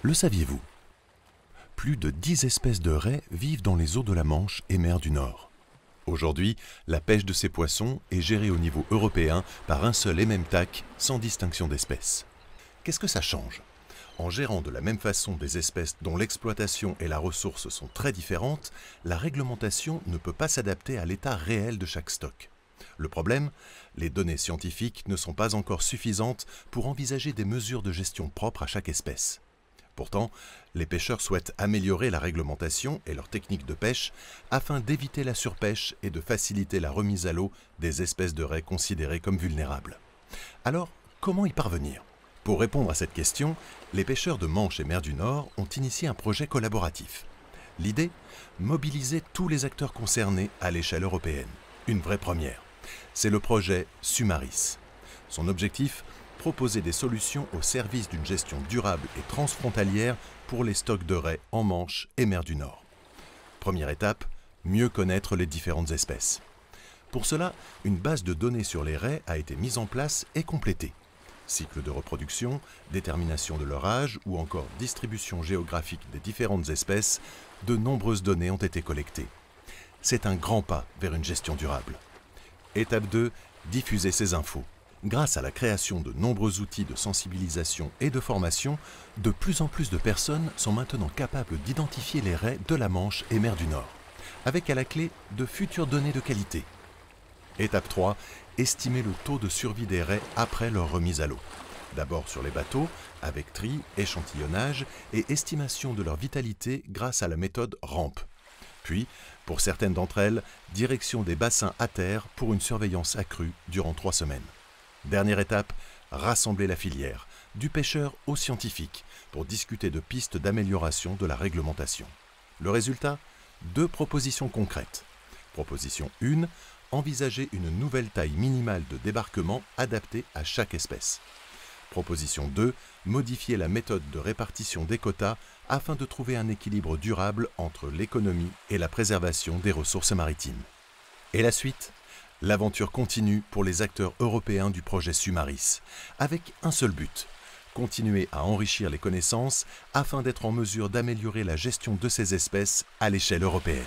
Le saviez-vous? Plus de 10 espèces de raies vivent dans les eaux de la Manche et mer du Nord. Aujourd'hui, la pêche de ces poissons est gérée au niveau européen par un seul et même TAC, sans distinction d'espèces. Qu'est-ce que ça change? En gérant de la même façon des espèces dont l'exploitation et la ressource sont très différentes, la réglementation ne peut pas s'adapter à l'état réel de chaque stock. Le problème, les données scientifiques ne sont pas encore suffisantes pour envisager des mesures de gestion propres à chaque espèce. Pourtant, les pêcheurs souhaitent améliorer la réglementation et leurs techniques de pêche afin d'éviter la surpêche et de faciliter la remise à l'eau des espèces de raies considérées comme vulnérables. Alors, comment y parvenir? Pour répondre à cette question, les pêcheurs de Manche et mer du Nord ont initié un projet collaboratif. L'idée? Mobiliser tous les acteurs concernés à l'échelle européenne. Une vraie première. C'est le projet Sumaris. Son objectif? Proposer des solutions au service d'une gestion durable et transfrontalière pour les stocks de raies en Manche et mer du Nord. Première étape, mieux connaître les différentes espèces. Pour cela, une base de données sur les raies a été mise en place et complétée. Cycle de reproduction, détermination de leur âge ou encore distribution géographique des différentes espèces, de nombreuses données ont été collectées. C'est un grand pas vers une gestion durable. Étape 2, diffuser ces infos. Grâce à la création de nombreux outils de sensibilisation et de formation, de plus en plus de personnes sont maintenant capables d'identifier les raies de la Manche et mer du Nord, avec à la clé de futures données de qualité. Étape 3, estimer le taux de survie des raies après leur remise à l'eau. D'abord sur les bateaux, avec tri, échantillonnage et estimation de leur vitalité grâce à la méthode RAMP. Puis, pour certaines d'entre elles, direction des bassins à terre pour une surveillance accrue durant 3 semaines. Dernière étape, rassembler la filière, du pêcheur au scientifique, pour discuter de pistes d'amélioration de la réglementation. Le résultat? 2 propositions concrètes. Proposition 1, envisager une nouvelle taille minimale de débarquement adaptée à chaque espèce. Proposition 2, modifier la méthode de répartition des quotas afin de trouver un équilibre durable entre l'économie et la préservation des ressources maritimes. Et la suite? L'aventure continue pour les acteurs européens du projet Sumaris, avec un seul but: continuer à enrichir les connaissances afin d'être en mesure d'améliorer la gestion de ces espèces à l'échelle européenne.